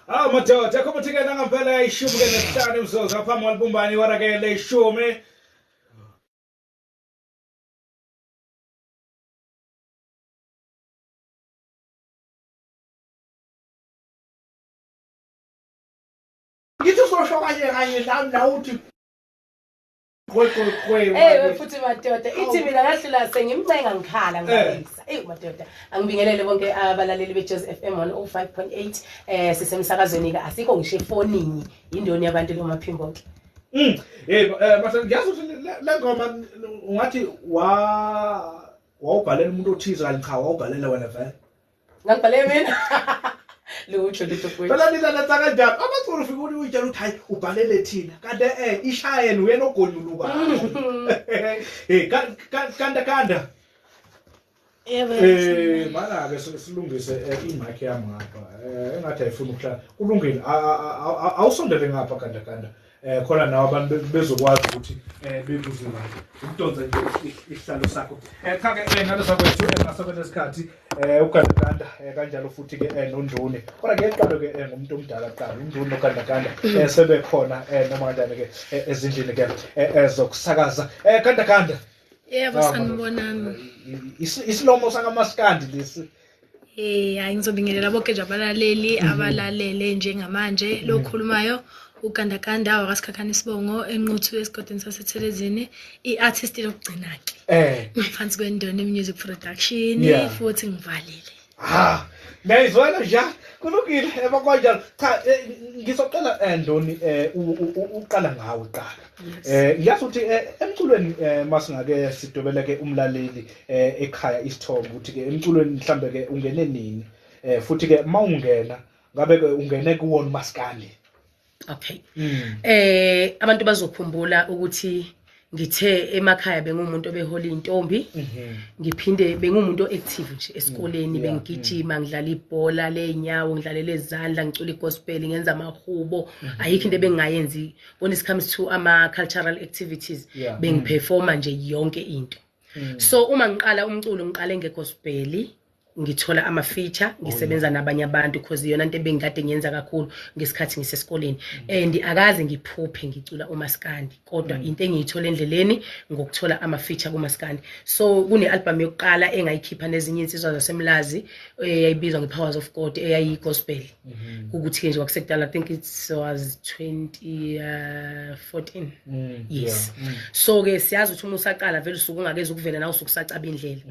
madoda koma thikena ngempela ishumi ke nesihlanu imzozo ngaphambi kwalibumbani wara ke leshumi. Ngithi usosho kanye la uthi futhi madoda ithi mina ngahlula sengimcenga ngikhala ngiyisa. Madoda angibingelele bonke abalaleli beJozi FM 105.8 sisemsakazweni ka asikho ngisho efonini indoni yabantu lomaphimbo ke. Mase ngiyazi ukuthi le ngoma ungathi wawubhalela umuntu othize kanye cha wawubhalela wena vele. Ngibhalele mina. Lutho kwethu. Phela nina lenza kanjani? Abaculi ufika uyitshela ukuthi hayi ubhalele thina. Kanti ishayeni uyena ogonyuluka. Kanda. Mana ke silungise imic yami ngapha. Engathi ayifuna ukuhlala. Kulungile. Awusondele ngapha kanda. Khona nawo abantu bezokwazi ukuthi bebuze ngayo. Umdonsa nje isihlalo sakho. Cha ke ngalesa kwethu ngasebenza isikhathi ukanda kanjalo futhi ke noNdune. Kodwa ke eqalo ke ngumuntu omdala qala uNdune nokanda sebe khona noma kanjani ke ezindlini ke zokusakaza. Kanda. Yebo sanibonani. Isilomo sangamaskandi lesi. Hayi ngizobingelela bonke nje abalaleli abalalele njengamanje lo khulumayo ukandakanda wakasikhakana isibongo enquthu esigodini sasethelezini iartist lokugcina ke ngaphansi kwendoni music production futhi ngivalile ngiyizwela nje kulungile bakwanjalo cha ngizoqala Ndoni uqala ngawe qala ngiyazi ukuthi emculweni masingake sidobeleke umlaleli ekhaya isithombe ukuthi ke emculweni mhlambe ke ungene nini futhi ke mawungena ngabe ke ungene kuwona maskandi. Okay. Abantu bazokhumbula ukuthi ngithe emakhaya bengumuntu obehola intombi. Ngiphinde bengumuntu active nje esikoleni bengigijima ngidlala ibhola leinyawo ngidlalela ezandla ngicula igospel ngenza amahubo ayikho into bengayenzi when it comes to ama cultural activities bengiperforma nje yonke into. So uma ngiqala umculo ngiqale ngegospel ngithola ama feature ngisebenza nabanye abantu because iyona into ebengikade ngiyenza kakhulu ngesikhathi ngisesikoleni and akaze ngiphuphe ngicula umaskandi kodwa into engiyithola endleleni ngokuthola ama feature kumaskandi. So kune album yokuqala engayikhipha nezinye insizwa zasemlazi eyayibizwa ngePowers of God eyayi gospel ukuthi ke nje kwakusekudala I think it was 2014 yes. So ke siyazi ukuthi uma usaqala vele usuku ungakeze ukuvela nawe usukusacaba indlela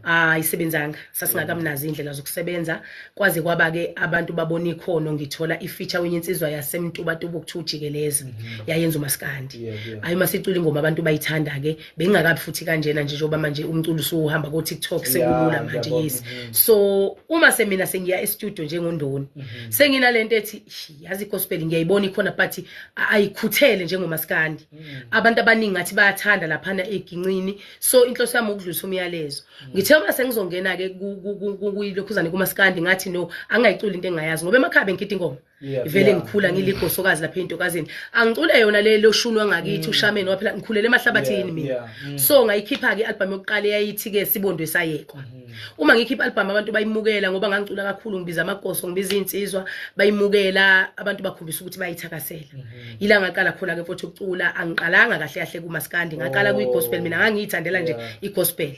ayisebenzanga sasinga kamnazi indlela zokusebenza kwaze kwaba ke abantu babona ikhono ngithola ifeature wenye insizwa yasemntuba ukuthujikeleza yayenza umaskandi ayi masicula ingoma abantu bayithanda ke bengingakabi futhi kanjena nje njoba manje umculo usuhamba ku TikTok sekulula manje yes. So uma semina sengiya e-studio njengoNdoni senginalento ethi yazi gospel ngiyayibona ikhona but ayikhuthele njengomaskandi abantu abaningi ngathi bayathanda laphana eginqini. So inhloso yami ukudlulisa umyalezo ngithe uma sengizongena ke kuyilokhuzana kumaskandi ngathi no angayicula into engayazi ngoba emakhaya bengikhita ingoma vele ngikhula ngiligosokazi lapha entokazini angicule yona le loshunwa ngakithi ushameni waphela ngikhulele emahlabathini mina. So ngayikhipha ke album yokuqala eyayithi ke Sibondwe sayekwa. Uma ngikhipha album abantu bayimukela ngoba ngangicula kakhulu ngibiza amagoso ngibiza insizwa bayimukela abantu bakhombisa ukuthi bayithakasela. Yila ngaqala khona ke futhi ukucula angiqalanga kahle kumaskandi ngaqala kuyigospel mina ngangiyithandela nje igospel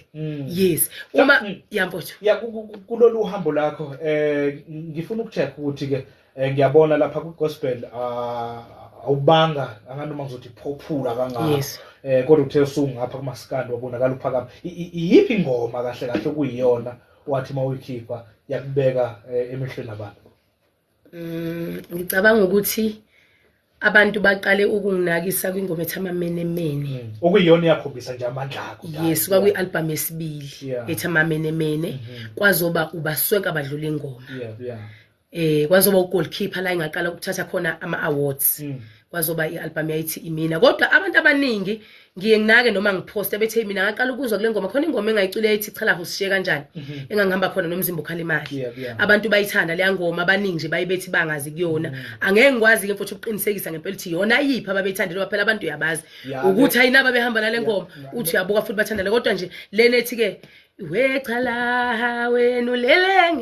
yes. Uma yamfowethu kulolu uhambo lakho ngifuna ukucheck ukuthi ke ngiyabona lapha ku gospel awubanga anganoma ngizothi phophula kangaka kodwa uthe usungapha kumaskandi wabonakala uphakama iyiphi ingoma kahle kuyiyona wathi mawuyikhipha yakubeka emehlweni abantu. Ngicabanga ukuthi abantu baqale ukunginakisa kwingoma ethi amamenemene okuyiyona yakhombisa nje amandla akho. Yes kwakuyi album yesibili ethi amamenemene kwazoba ubasweka abadlula ingoma kwazoba ugoalkeeper la engaqala ukuthatha khona ama awards kwazoba ialbum yayithi imina kodwa abantu abaningi ngiye nginake noma ngiposte bethe mina ngaqala ukuzwa kule ngoma khona ingoma engayicula yayithi chala usishiye kanjani engangihamba khona nomzimba ukhala imali abantu bayithanda le ngoma abaningi nje bayibethi bangazi kuyona angeke ngikwazi ke futhi ukuqinisekisa ngempela ukuthi yona yiphi ababeyithandela phela abantu uyabazi ukuthi ayinaba behamba nale ngoma uthi uyabuka futhi bathandela kodwa nje lena ethi ke wechala wenulele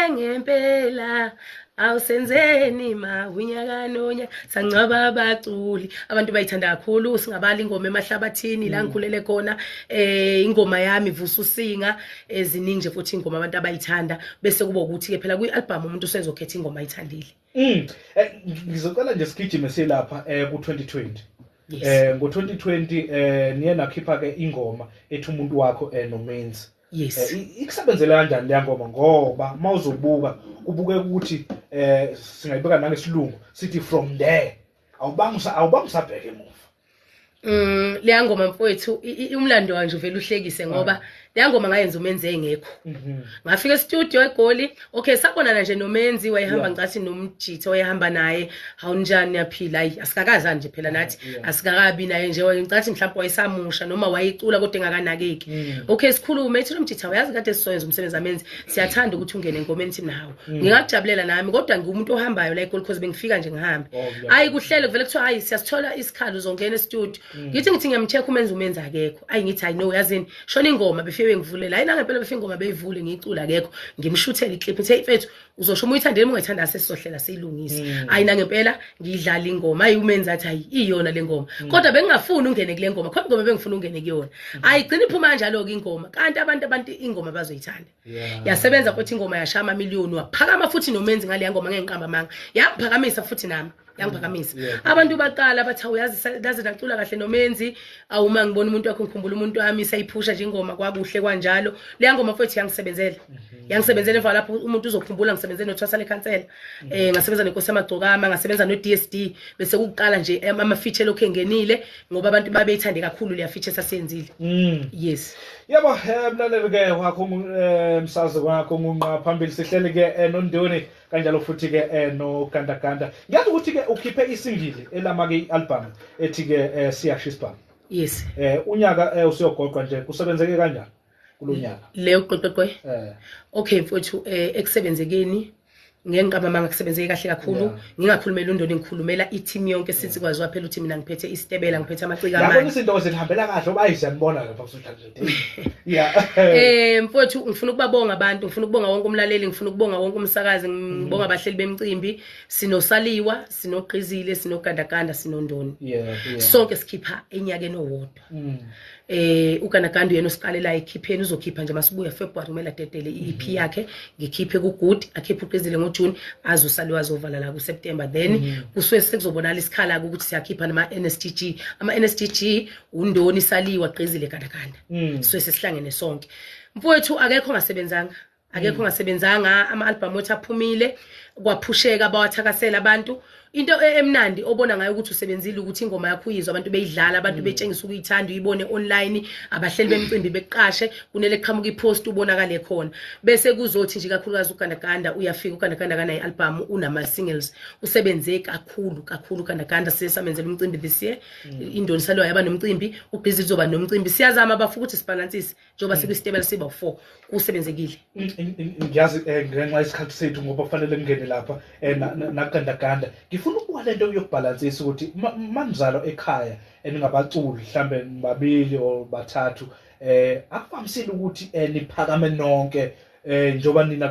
ngempela awusenzeni ma unyakanonya sancaba abaculi abantu bayithanda kakhulu singabala ingoma emahlabathini la ngikhulele khona ingoma yami Vusa Usinga eziningi nje futhi ingoma abantu abayithanda bese kuba ukuthi ke phela kwi-album umuntu usezokhetha ingoma ayithandile ngizocela nje sigijime selapha ku-2020 yes ngo-2020 niye nakhipha ke ingoma ethi umuntu wakho noMenzi yes ikusebenzele kanjani le ngoma ngoba mawuzobuka ubuke ukuthi singayibeka nangesilungu sithi from there awubangusabheke emuva le ngoma mfowethu umlando wanje uvela uhlekise ngoba le ngoma ngayenza uMenzi engekho ngafika e-studio eGoli okay sabonana nje noMenzi wayehamba ngicathi nomjitho wayehamba naye awunjani yaphila ayi asikakaza nje phela nathi asikakabi naye nje ngicathi mhlawumbe wayesamusha noma wayicula kodwa engakanakeki okay sikhulume ethi nomjitho uyazi kade sisoyenza umsebenzi amenzi siyathanda ukuthi ungene engomeni thina hawo ngingakujabulela nami kodwa ngumuntu ohambayo la eGoli because bengifika nje ngihambe ayi kuhlele kuvele kuthiwa hayi siyasithola isikhalo uzongena e-studio ngithi ngiyamcheck uMenzi akekho ayi ngithi hayi no yazini shona ingoma befike ngivulela hayi nangempela befike ingoma beyivule ngicula akekho ngimshuthela iclip ngithi hey mfethu uzosho uma uyithandile uma ungayithanda sesizohlela siyilungisa hayi nangempela ngidlala ingoma hayi uMenzi athi hayi iyona le ngoma kodwa bengingafuni ungene kule ngoma khona ingoma bengifuna ungene kuyona hayi gcina iphuma kanjalo ke ingoma kanti abantu ingoma bazoyithanda yasebenza futhi ingoma yashaya amamiliyoni waphakama futhi noMenzi ngale ngoma ngenqamba manga yaphakamisa futhi nami yangiphakamisa abantu baqala bathi uyazi daze nacula kahle noMenzi awuma ngibona umuntu wakho ngikhumbula umuntu wami sayiphusha nje ingoma kwakuhle kanjalo le ngoma futhi yangisebenzela emva lapho umuntu uzokhumbula ngisebenzele noThwasa leKhansela ngasebenza neNkosi yaMagcokama ngasebenza noDSD bese kuqala nje ama-feature lokho engenile ngoba abantu babeyithande kakhulu le feature sasiyenzile yes yabo mlaleli ke wakho umsazi wakho ngunqa phambili sihleli ke noNdoni kanjalo futhi ke noGandaganda ngiyazi ukuthi ke ukhiphe isingili elama ke i-album ethi ke siyashisa yes unyaka usiyogoqwa nje kusebenzeke kanjani kulonyaka le uqoqoqwe okay mfowethu ekusebenzekeni ngenqaba manga kusebenzeke kahle kakhulu ngingakhulumela uNdoni ngikhulumela i-team yonke sithi kwaziwa phela uthi mina ngiphethe isitebela ngiphethe amacika amanye yabona izinto zihambela kahle obayisanibona lapha ku-social media mfowethu ngifuna ukubabonga abantu ngifuna ukubonga wonke umlaleli ngifuna ukubonga wonke umsakazi ngibonga abahleli bemicimbi sinosaliwa sinogqizile sinogandaganda sinondoni sonke sikhipha enyakeni owodwa uGandaganda yena osiqalela ekhipheni uzokhipha nje masibuya February kumele adedele i-EP yakhe ngikhiphe kuGood akhiphe uGqizile ngoJune azosaliwa azovala la kuSeptember then kusuke sekuzobonala isikhala ukuthi siyakhipha nama-NSTG ama-NSTG uNdoni saliwa Gqizile Gandaganda suke sesihlangene sonke mfowethu akekho ongasebenzanga ama-album wethu aphumile kwaphusheka bawathakasela abantu into emnandi obona ngayo ukuthi usebenzile ukuthi ingoma yakho uyizwa abantu beyidlala abantu betshengisa ukuyithanda uyibone online abahleli bemicimbi beqashe kunele qhamuka ipost ubonakale khona bese kuzothi nje kakhulukazi uGandaganda uyafika uGandaganda kana i-album unama singles usebenze kakhulu uGandaganda sesamenzela umcimbi this year Indoni saliwa yaba nomcimbi uGqizile uzoba nomcimbi siyazama abafuthi ukuthi sibalansise njengoba sikwisitebela siba 4 kusebenzekile ngiyazi ngenxa isikhathi sethu ngoba kufanele ngene lapha naGandaganda ngifuna ukuba lento yokubalansisa ukuthi manizalo ekhaya eningabaculi mhlambe babili or bathathu akuvamisile ukuthi niphakame nonke njoba nina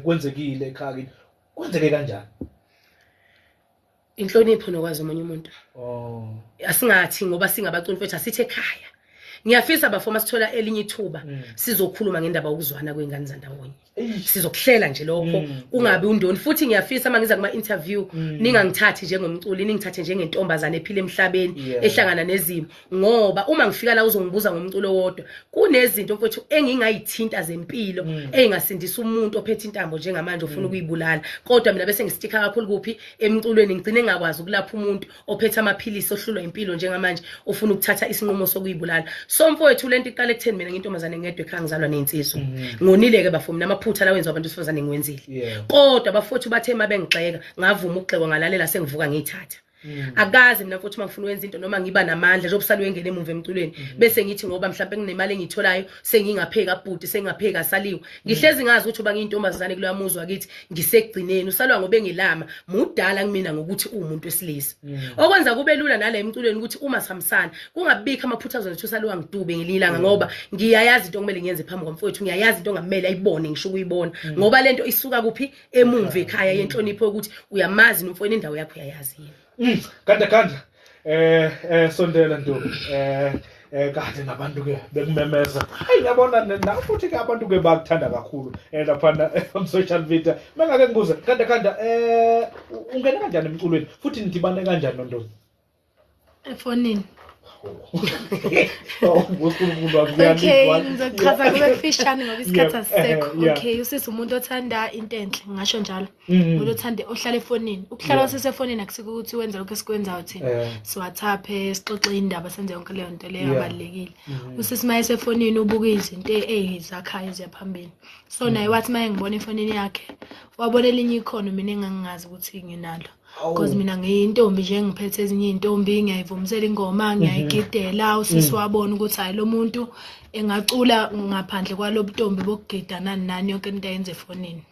kwenzekile ekhaya kwenzeke kanjani inhlonipho nokwazi omunye umuntu asingathi ngoba singabaculi mfethu asithi ekhaya ngiyafisa bafoma sithola elinye ithuba sizokhuluma ngendaba ukuzwana kwengane zandawonye sizokuhlela nje lokho ungabi uNdoni futhi ngiyafisa mangiza kuma interview ningangithathi njengomculi ningithathe njengentombazane ephila emhlabeni ehlangana nezimo ngoba uma ngifika la uzongibuza ngomculo wodwa kunezinto mfowethu engingayithinta zempilo engasindisa umuntu ophethe intambo njengamanje ofuna ukuyibulala kodwa mina bese ngistika kakhulu kuphi emculweni ngigcine ngakwazi ukulapha umuntu ophethe amaphilisi ohlulwa impilo njengamanje ofuna ukuthatha isinqumo sokuyibulala so mfowethu lento iqala ekutheni mina ngintombazane ngedwa ekhaya ngizalwa nensizwa ngonile ke bafumi namaphutha lawenza abantu sifazane ngiwenzile kodwa bafowethu bathe mabengigxeka ngavuma ukugxekwa ngalalela sengivuka ngiyithatha akazi mina futhi mangifuna ukwenza into noma ngiba namandla njengoba usale wengene emuva emculweni bese ngithi ngoba mhlawumbe nginemali engitholayo sengingapheka bhuti sengingapheka saliwe ngihlezi ngazi ukuthi uba ngiyintombazane kuloya muzi wakithi ngisekugcineni usalwa ngobe ngilama mudala kumina ngokuthi umuntu wesilisa okwenza kube lula nale emculweni ukuthi uma sihambisana kungabikho amaphutha azonethu saliwa ngidube ngelilanga ngoba ngiyayazi into okumele ngiyenze phambi kwamfowethu ngiyayazi into ongamele ayibone ngisho ukuyibona ngoba lento isuka kuphi emumva ekhaya yenhlonipho ukuthi uyamazi nomfowethu indawo yakho uyayazi yini Kanda sondela ntombi kade nabantu ke bekumemeza hey ngiyabona na futhi ke abantu ke bakuthanda kakhulu lapha on social media mangake ngibuze kanda ungena kanjani emculweni futhi nidibane kanjani nontombi efonini okay ngizochaza kube kufishane ngoba isikhathi asisekho okay usisi umuntu othanda into enhle ngisho njalo umuntu othanda ohlala efonini ukuhlala usesefonini akusiko ukuthi wenza lokho esikwenzayo thina siwathape sixoxe indaba senze yonke leyo nto leyo abalekile usisi maye esefonini ubuka izinto ezizakhaya eziyaphambili so naye wathi maye ngibona efonini yakhe wabona elinye ikhono mina engangazi ukuthi nginalo because mina ngiyintombi nje ngiphethe ezinye intombi ngiyayivumisela ingoma ngiyayigidela usisi wabona ukuthi hayi lo muntu engacula ngaphandle kwalobuntombi bokugida nani yonke into ayenze efonini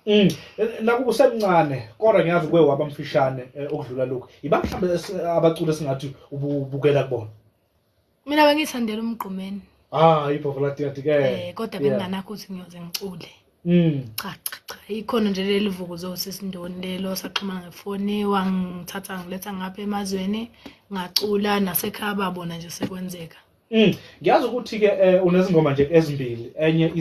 nakuba usemncane kodwa ngiyazi kwe wabamfishane okudlula lokho iba mhlambe abacula singathi ubukela kubona mina bengithandela umgqumeni ipopularity ke kodwa benginganakho ukuthi ngiyoze ngicule cha ikhono nje lelivuko zosisindoni lelo saxhuma ngefoni wangithatha ngiletha ngapha emazweni ngacula nasekhaya babona nje sekwenzeka ngiyazi ukuthi ke unezingoma nje ezimbili enye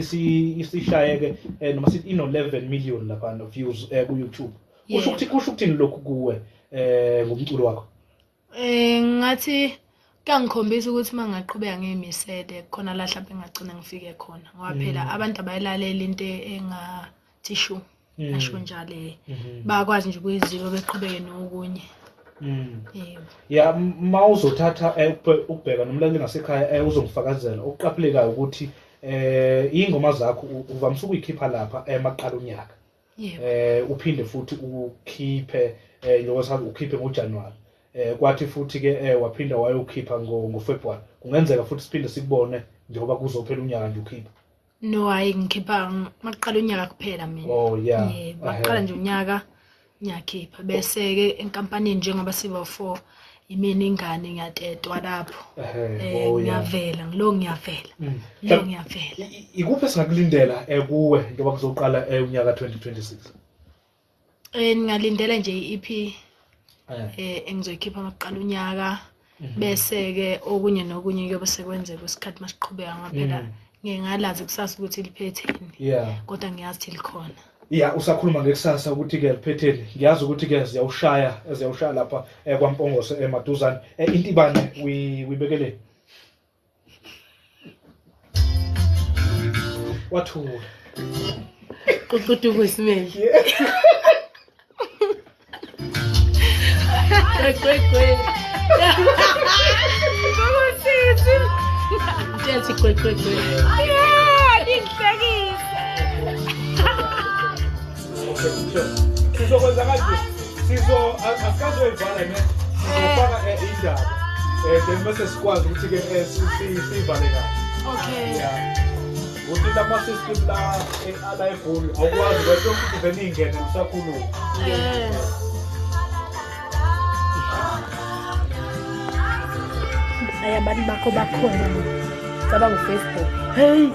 isishayeke noma sithi ino 11 million lapha no views ku YouTube kusho ukuthini lokhu kuwe ngomculo wakho ngathi kangikhombisa ukuthi mangaqhubeka ngemisele khona la mhlawumbe ngagcina ngifike khona ngoba phela abantu abayilalela into engathishu asho njalo bakwazi nje ukuyiziko beqhubeke nokunye ya mawuzothatha ukubheka nomlaleli ngasekhaya uzongifakazela ukuqaphuleka ukuthi ingoma zakho uvamisa ukuyikhipha lapha emaqala unyaka uphinde futhi ukhiphe njengoba ukhiphe ngoJanuary kwathi futhi ke waphinda wayokhipha ngoFebruary kungenzeka futhi siphinde sikubone njengoba kuzophela unyaka nje ukhipha no hayi ngikhipha maqala unyaka kuphela mina baqala nje unyaka ngiyakhipha bese ke enkampanini njengoba siba 4 imini ingane ngiyatetwa lapho ngiyavela ngiyavela ikuphi singakulindela kuwe njengoba kuzoqala unyaka 2026 ngingalindela nje iEP engizoyikhipha amaqala unyaka bese ke okunye nokunye kuyobe sekwenzeka kwesikhathi masiqhubeka ngaphela ngingalazi kusasa ukuthi liphetheni kodwa ngiyazi ukuthi likhona usakhuluma ngekusasa ukuthi ke liphetheni ngiyazi ukuthi ke ziyawushaya lapha kwaMpongose emaduzane intibane uyibekele wathula kuqudu kwesimele Kwe. Just kwe. Sizokwenza kanje. Asikazoyivala ne. Sizofaka indaba. Then bese sikwazi ukuthi ke sivale kahle. Okay. Uthi la system la ephone awukwazi ukuthi uvene ingene usakhuluma. Abantu bakho bakhona caba Facebook hey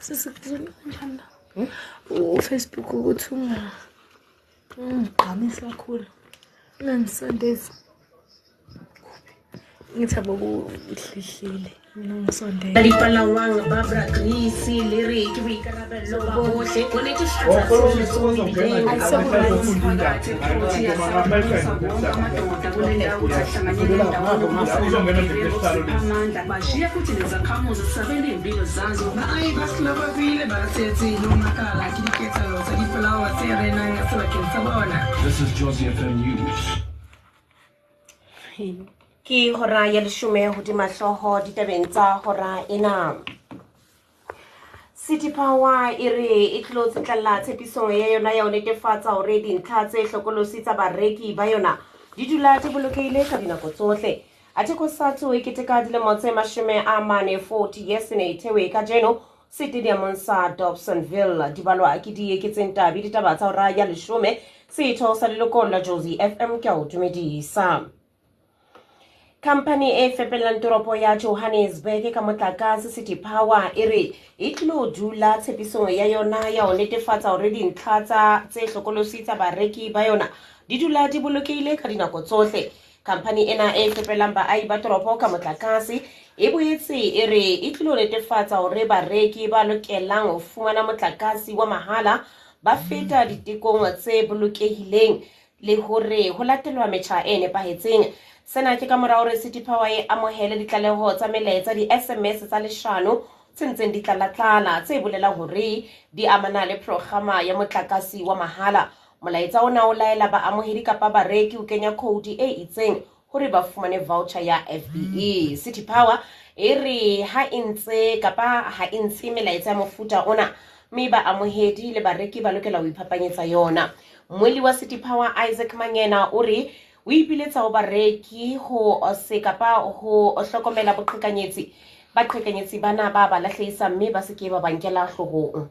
sesikuzona kanjani la uFacebook ukuthi ungqamisa kakhulu unganisondezi ngithaba ukuhlihlile mina ngisondela Palawang, Barbara Greasy, Lyric, Ricarabello, Boche, Bonete bashiya futhi nezakhamuzi zisabele impilo zazo basilababile basethi nomakala kiliketalo sadifalawa serena ngasebakeni sabona. This is Josie FM News. Ki hora ya leshume hodima hloho ditabeng tsa hora ena. City Power ire e tlotse tlalla tshepisong ya yona ya ho netefatsa hore dintlha tse hlokolosi tsa bareki ba yona di dula di bolokehile ka dinako tsohle. Athe COSATU e keteka dilemo tse 40 ya senethewe ka jeno Stadium sa Dobsonville di balwa ke di eketseng tabi ditaba tsa hora ya leshume setho sa leloko la Josie FM ke o dumedisa. Company e fepelang toropo ya Johannesburg ka motlakase City Power ere e tlo dula tshepisong ya yona ya ho netefatsa hore dintlha tse hlokolosi tsa bareki ba yona di dula di bolokehile ka dinako tsohle. Company ena e fepelang baahi ba toropo ka motlakase e boetse ere e tlo netefatsa hore bareki ba lokelang ho fumana motlakase wa mahala ba feta ditekong tse bolokehileng le hore ho latelwa metjha e nepahetseng. Sena ke ka mora hore City Power e amohele ditlaleho tsa melaetsa di SMS tsa leshano tse ntseng di tlalatlala tse bolelang hore di amana le programa ya motlakase wa mahala. Molaetsa ona o laela baamohedi kapa bareki ho kenya code e itseng hore ba fumane voucher ya FBE. City Power e re ha intse melaetsa ya mofuta ona mme baamohedi le bareki ba lokela ho iphapanyetsa yona. Mweli wa City Power Isaac Mangena o re o ipiletsa ho bareki ho sekapa ho hlokomela baqhekanyetsi bana ba lahlehisa mme ba se ke ba bankela hloohong.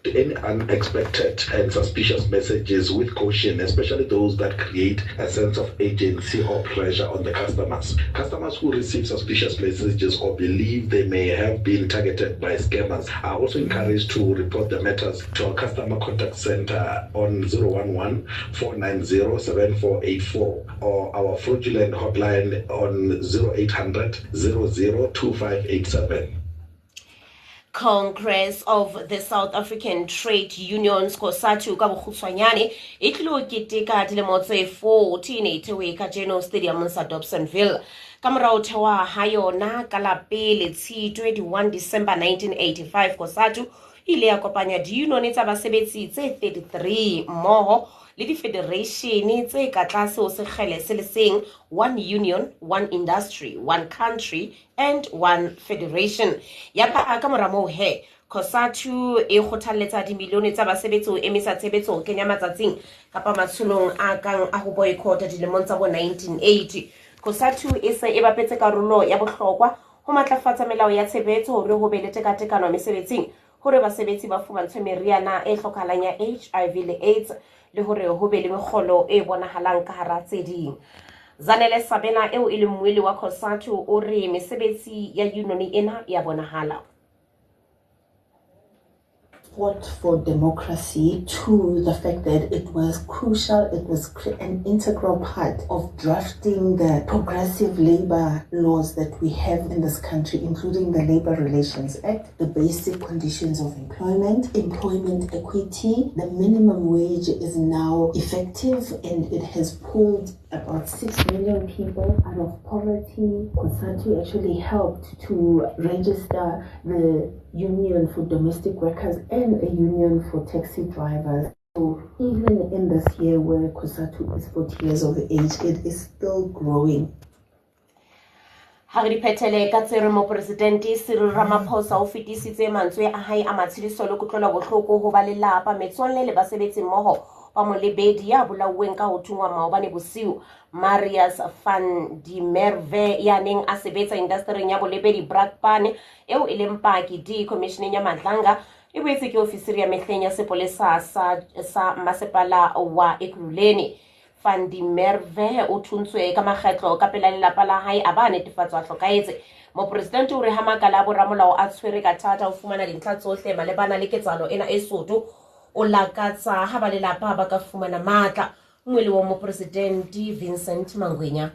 Any unexpected and suspicious messages with caution, especially those that create a sense of agency or pressure on the customers. Customers who receive suspicious messages or believe they may have been targeted by scammers are also encouraged to report the matters to our customer contact center on 011-490-7484 or our fraudulent hotline on 0800-002587. Congress of the South African Trade Unions COSATU ka bokgutshwanyane e tlo keteka dilemo tse 14 e thewe ka Geno Stadium sa Dobsonville ka morao thewa ha yona ka la pele Tshitwe 21 December 1985. COSATU ile ya kopanya diunion tsa basebetsi tse 33 mmoho le di-federation tse ka tlase ho sekgele se le seng one union, one industry, one country and one federation. Ya pa ka mora moo he COSATU e kgothalletsa dimilione tsa basebetsi ho emisa tshebetso ho kenya matsatsing kapa matsholong a kang a ho boycott dilemong tsa bo 1980. COSATU e se e bapetse karolo ya bohlokwa ho matlafatsa melao ya tshebetso hore ho be le tekatekano mesebetsing hore basebetsi ba fumantshwe meriana e hlokahalang ya HIV le AIDS le hore ho be le mekgolo e bonahalang ka hara tse ding. Zanele Sabena eo e le mweli wa COSATU o re mesebetsi ya union ena ya bonahala. Fought for democracy to the fact that it was crucial, it was an integral part of drafting the progressive labor laws that we have in this country, including the Labor Relations Act, the basic conditions of employment equity. The minimum wage is now effective and it has pulled about 6 million people out of poverty. COSATU actually helped to register the union for domestic workers and a union for taxi drivers. So even in this year where COSATU is 40 years of age, it is still growing. Hagri Petele ka tsere mo presidente Cyril Ramaphosa o fetisitse mantswe a hae a matshediso le kutlola bohloko ho ba lelapa metswalle le basebetsi mmoho ba molebedi ya bolauweng ka ho thungwa maobane bosiu. Marius van die Merwe ya neng a sebetsa industry ya bolebedi Brakpan eo e leng paki di commissioning ya Madlanga e boetse ke ofisiri ya mehleng ya sepolesa sa masepala wa Ekurhuleni. Van die Merwe o thuntswe ka makgetlo ka pela lelapa la hae a ba netefatswa hlokaetse Mopresidente o re ha makala a boramolao a tshwere ka thata o fumana dintlha tsohle malebana le ketsahalo ena e soto o lakatsa ha ba lelapa ba ka fumana matla. Mmele wa Mopresidente Vincent Mangwenya.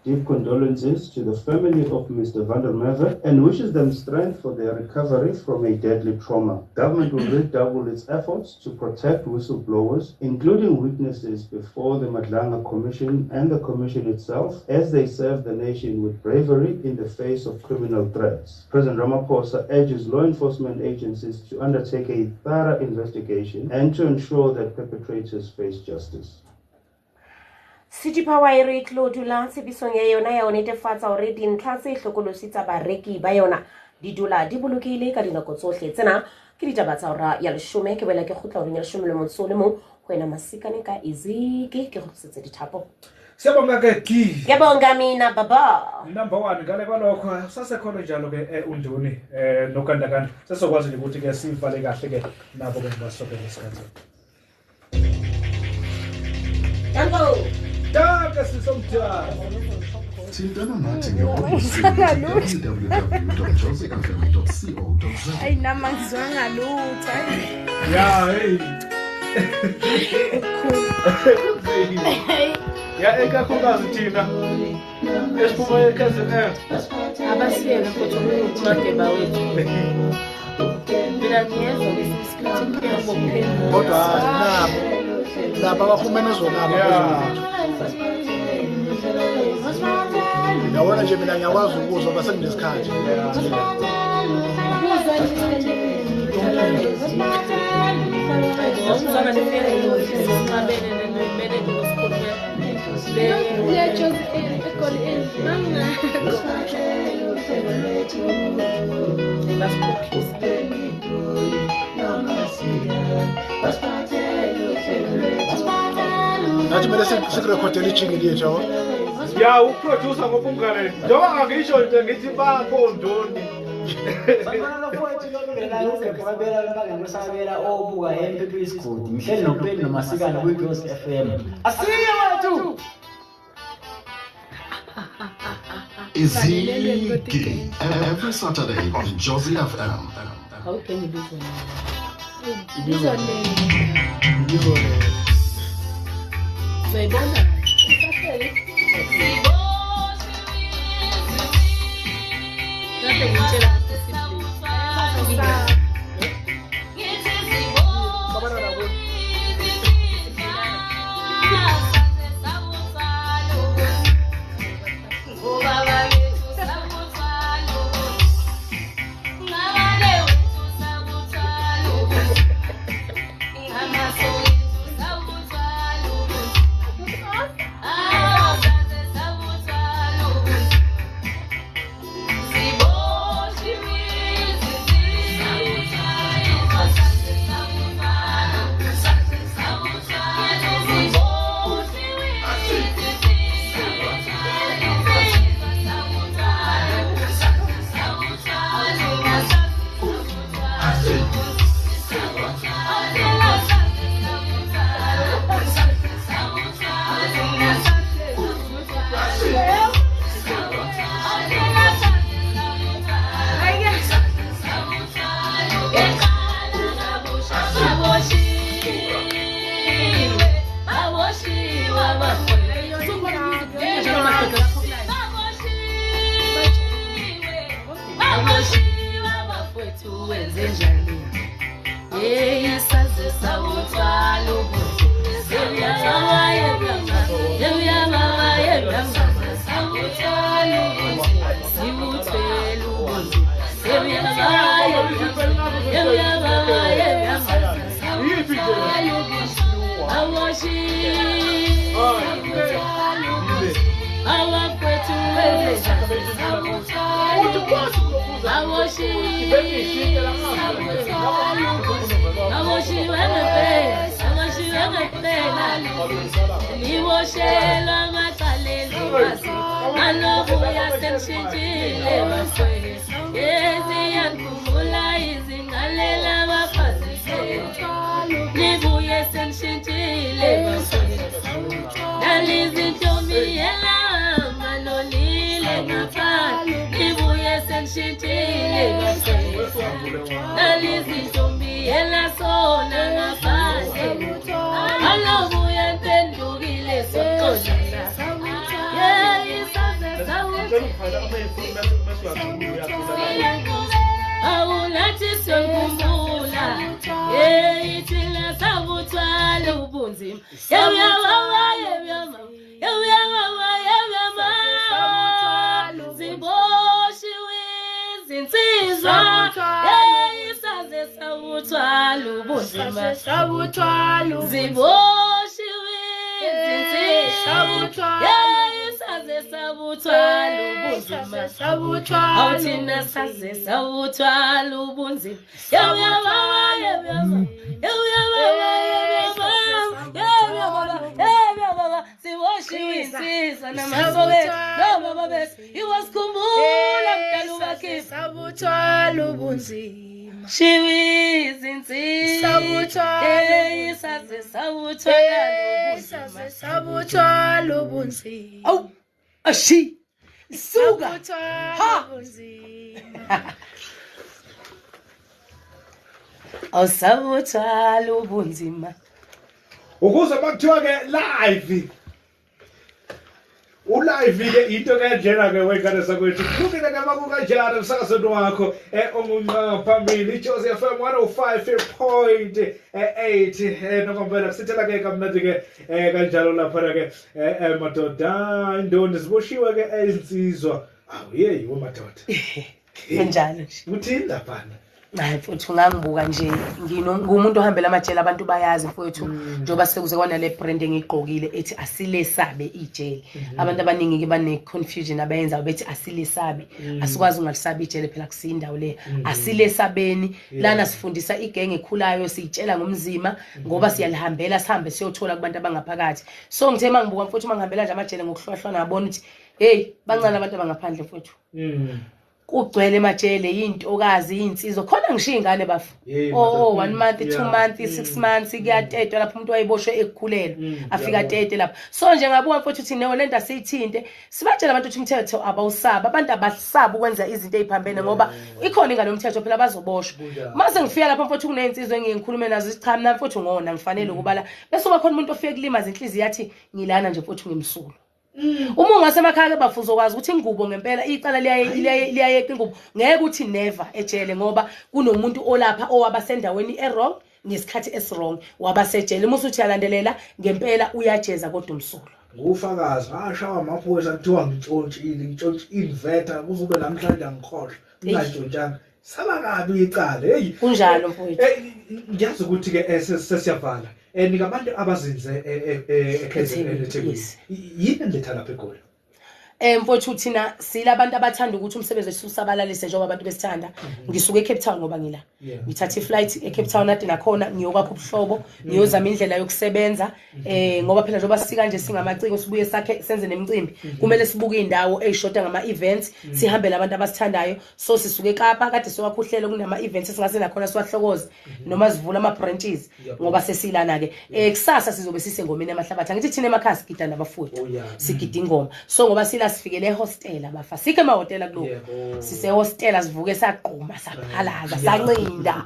Deep condolences to the family of Mr. van der Merwe and wishes them strength for their recovery from a deadly trauma. Government will redouble its efforts to protect whistleblowers, including witnesses before the Madlanga Commission and the Commission itself, as they serve the nation with bravery in the face of criminal threats. President Ramaphosa urges law enforcement agencies to undertake a thorough investigation and to ensure that perpetrators face justice. City Power e re tlo dula tshebisong ya yona ya o netefatsa hore dintlha tse hlokolositsa bareki ba yona di dula di bolokile ka dinako tsohle. Tsena ke ditaba tsa hora ya 10 ke bela ke khutla hore ya 10 le motso le mo go ena masikane ka iziki ke go tsetse dithapo. Siyabonga ke ki. Ngiyabonga mina baba. Number 1 ngale kwalokho sasekhona njalo ke unduni nokandakanda sesokwazi ukuthi ke sivale kahle ke nabo ke basokela isikhathi. Tango. Thintana nathi www.josefm.co.za. Ay nama ngizwanga lutho. Yeah, hey. Ya ekakhulukazi thina esiphuma eKZN abasiyeke futhi uMadeba wethu mina ngiyezwa lesikhathi kuyabophela kodwa nabo laba abafumene zonabo yawona nje mina ngiyakwazi ukuzwa base kunesikhathi nathi mele sikurekhodele ijingle yethu yabo ya uproducer ngobungane njengoba ngisho nje ngithi bakho ndoni Bana mfowethu lokungena ukubabela bangangusabela obuka MPP isigodi Mhleli noPeli noMasikane ku Jozi FM asiye wethu Iziki every Saturday on Jozi FM. How can you do so? So ibona Dalizi Tomi Ela Manoli seshitile nalizintombi elasona ngaphandle alobuye mpendukile soqonda awulathi siyokhumbula ithina sabuthwala ubunzima ziboshiwe izinsizwa isaze sabuthwala ubunzima ziboshiwe izinsizwa isaze sabuthwala ubunzima awuthina saze sabuthwala ubunzima siboshiwe insizwa namasoke nobaba bethu iwasikhumbula mdala ubakhe sabuthwala ubunzima shiwe izinsizwa isaze sabuthwala ubunzima awu ashi suka sabuthwala ubunzima awusabuthwala ubunzima ukuze bakuthiwa ke live ulive ke into kanjena ke wengane sakwethu kukile ke makukanjani umsakazweni wakho ongunqa phambili Jozi FM 105.8 nokumpela kusithela ke kamnandi ke kanjalo lapha ke madoda indoni ziboshiwe ke izinsizwa awuyeyi womadoda kanjalo nje uthini lapha hayi mfowethu ngangibuka nje ngumuntu ohambela amajele abantu bayazi mfowethu njoba sekuze kwana le brand engigqokile ethi asilesabe ijele abantu abaningi ke bane confusion abayenza bethi asilesabe asikwazi ungalisabe ijele phela kusindawo le asilesabeni lana sifundisa igenge ekhulayo siyitshela ngomzima ngoba siyalihambela sihambe siyothola kubantu abangaphakathi so ngithe mangibuka mfowethu mangihambela nje amajele ngokuhlwahlwa ngabona ukuthi hey bancane abantu abangaphandle mfowethu kugcwele emajele yintokazi yinsizwa khona ngishiya ingane bafu 1 month 2 months 6 months kuyatetwa lapho umuntu wayiboshwe ekukhulela afika tete lapho so nje ngabuka mfowethu uthi neyo lento asiyithinte sibatshela abantu ukuthi umthetho abawusaba abantu abasaba ukwenza izinto eziphambene ngoba ikhona ingane yomthetho phela bazoboshwa mase ngifika lapho mfowethu kunezinsizwe engikhulume nazo isichama nami mfowethu ngona ngifanele ukubala bese kuba khona umuntu ofike kulimaza inhliziyo yathi ngilana nje mfowethu ngimsulu uma ungasemakhaya ke bafuzo ukwazi ukuthi ingubo ngempela icala liyayeqa ingubo ngeke uthi never ejele ngoba kunomuntu olapha owabasendaweni errong ngesikhathi eswrong wabasejele uma usuthi yalandelela ngempela uyajeza kodwa umsulu ngufakazi ashawa amaphoyisa kuthiwa ngitshontshe inverter kuzube namhlanje ngikhohlwa ngingajotshanga saba kabi icala hey kunjalo mfowethu ngiyazi ukuthi ke sesiyavala nikabantu abazinze eKZN yini letha lapha eGoli mfowethu thina silabantu abathanda ukuthi umsebenzi wethu usabalalise njengoba abantu besithanda ngisuka eCape Town ngoba ngila ngithatha iflight eCape Town ade nakhona ngiyokwakho ubuhlobo ngiyozama indlela yokusebenza ngoba phela njengoba sika nje singamaciko sibuye sakhe senze nemicimbi kumele sibuke indawo ezishoda ngama events sihambele abantu abasithandayo so sisuke eKapa kade siwakhuhlele kunama events singasena khona siwahlokoze noma sivula ama branches ngoba sesilana ke kusasa sizobe sisengomeni amahlabathi angithi thina emakhaya sigida nabafowethu sigida ingoma so ngoba sila sifikele ehostela bafa sike emahotela kuloko sise hostela sivuke saqhuma saphalaza sancinda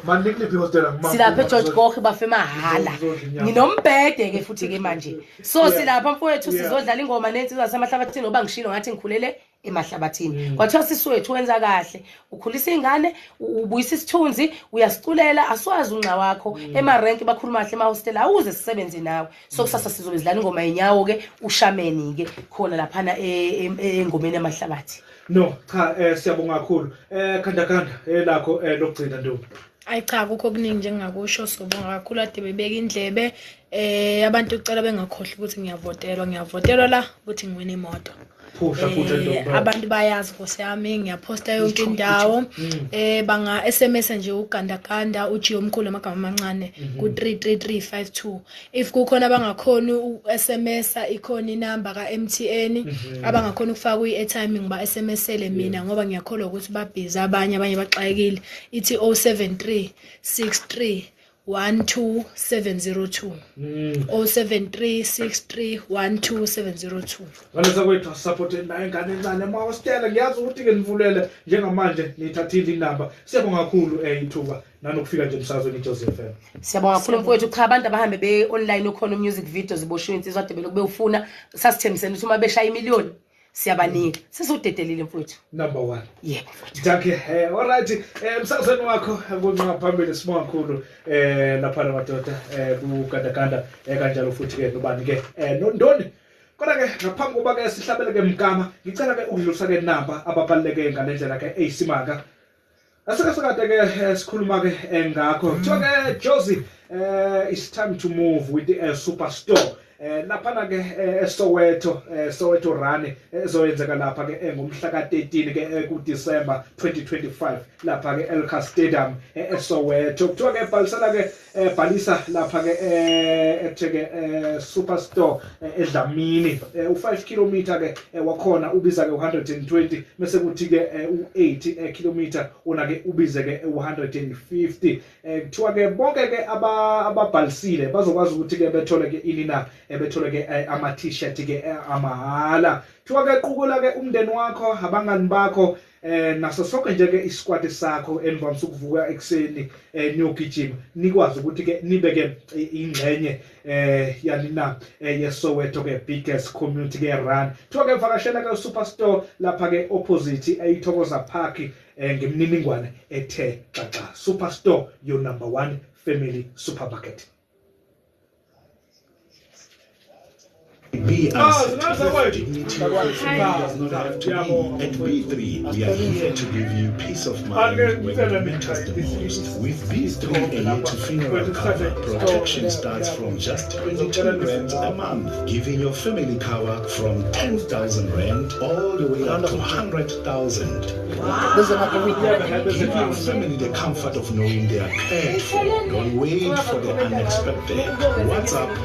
manikiphi hostela silapha eGeorge Gokhe bafe mahala nginombhede ke futhi ke manje so silapha mfowethu sizodlala ingoma nensizwa zasemahlabathini ngoba ngishilo ngathi ngikhulele emahlabathini kwathiwa siswethu wenza kahle ukhulisa ingane ubuyisa isithunzi uyasiculela aswazi unqa wakho emarenki bakhuluma kahle emahostela awuze sisebenze nawe so kusasa sizobe sidlala ingoma yenyawo ke ushameni ke khona lapha engomeni yamahlabathi no cha siyabonga kakhulu khandakanda lakho lokugcina ntombi ayi cha kukho kuningi njengakusho sobonga kakhulu ade bebeka indlebe abantu ucela bengakhohle ukuthi ngiyavotelwa la ukuthi ngiwena imoto abantu bayazi Nkosi yami ngiyaposta yonke indawo banga SMS nje ugandaganda ujiyo omkhulu amagama amancane ku 33352 if kukhona abangakhona uSMS ikhona inamba ka MTN abangakhona ukufaka iairtime ngiba SMSele mina ngoba ngiyakholwa ukuthi babhiza abanye baxayekile ithi 073 63 12702 0736312 Ngalesa kwethu support nayo ingane encane mawustela ngiyazi ukuthi ke nivulele njengamanje nithathile inamba siyabonga kakhulu ithuba nanokufika nje emsakazweni iJoseph FM. Siyabonga kakhulu mfowethu cha abantu abahamba be online ukhona music videos ziboshiwe insizwa ade belokube ufuna sasithembisene ukuthi uma beshaya imiliyoni siyabanika sesiudedelile mfowethu Number 1. Yebo Danke. Alright. Emsakazweni wakho kunqa phambili sibonga kakhulu lapha madoda kugandaganda kanjalo futhi ke nobani ke nondoni. Kodwa ke ngaphambi kokuba ke sihlabele ke mgama ngicela ke ukudlulisa ke inamba ababaleke ngalendlela ke eyisimanga. Asikade ke sikhuluma ke ngakho. Kuthiwa ke Josie it's time to move with the superstore. Lapha ke Soweto run ezoyenzeka lapha ke ngomhla ka13 ke ku December 2025 lapha ke Elka Stadium eSoweto. Kuthiwa ke bhalisela ke bhalisa lapha ke etheke superstore eDlamini u5 km ke wakhona ubiza ke 120 bese kuthi ke u8 km una ke ubize ke 150. Kuthiwa ke bonke ke ababhalisile bazokwazi ukuthi ke bethole ke inina bethole ke ama t-shirt ke amahala. Kuthiwa ke qukula ke umndeni wakho abangani bakho naso sonke nje ke isquad sakho enivamisa ukuvuka ekseni niyogijima nikwazi ukuthi ke nibeke ingxenye yanina yeSoweto ke biggest community ke run. Kuthiwa ke vakashela ke superstore lapha ke opposite eIthokoza Park ngemniningwane ethe xaxa. Superstore, your number 1 family supermarket. Be uncertain. Dignity does not have to be. At B3, we are here to give you peace of mind when it matters the most. With B3, a year to funeral cover, protection starts from just 22 rand a month, giving your family cover from 10,000 rand all the way up to 100,000. Give your family the comfort of knowing they are cared for. Don't wait for the unexpected. WhatsApp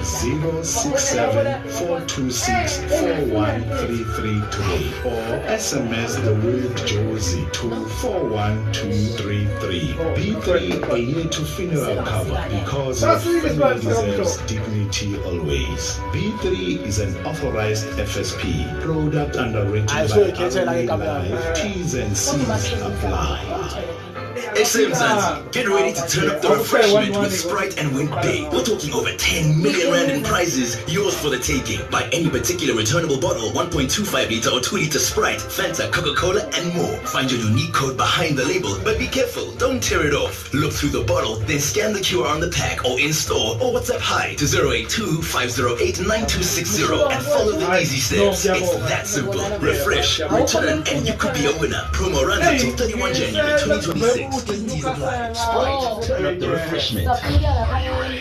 067-426-4133 today or SMS the word Josie to 41233. B3, a year to funeral cover because your family deserves dignity always. B3 is an authorized FSP product underwritten by Adelaide Life. T's and C's apply. SM Zanzi, get ready to turn up the refreshment with Sprite and win big. We're talking over 10 million rand in prizes, yours for the taking. Buy any particular returnable bottle, 1.25 litre or 2 litre Sprite, Fanta, Coca-Cola and more. Find your unique code behind the label, but be careful, don't tear it off. Look through the bottle, then scan the QR on the pack or in store or WhatsApp hi to 082-508-9260 and follow the easy steps. It's that simple. Refresh, return and you could be a winner. Promo runs until 31 January 2026. Sprite, turn up the refreshment. Ngiyabona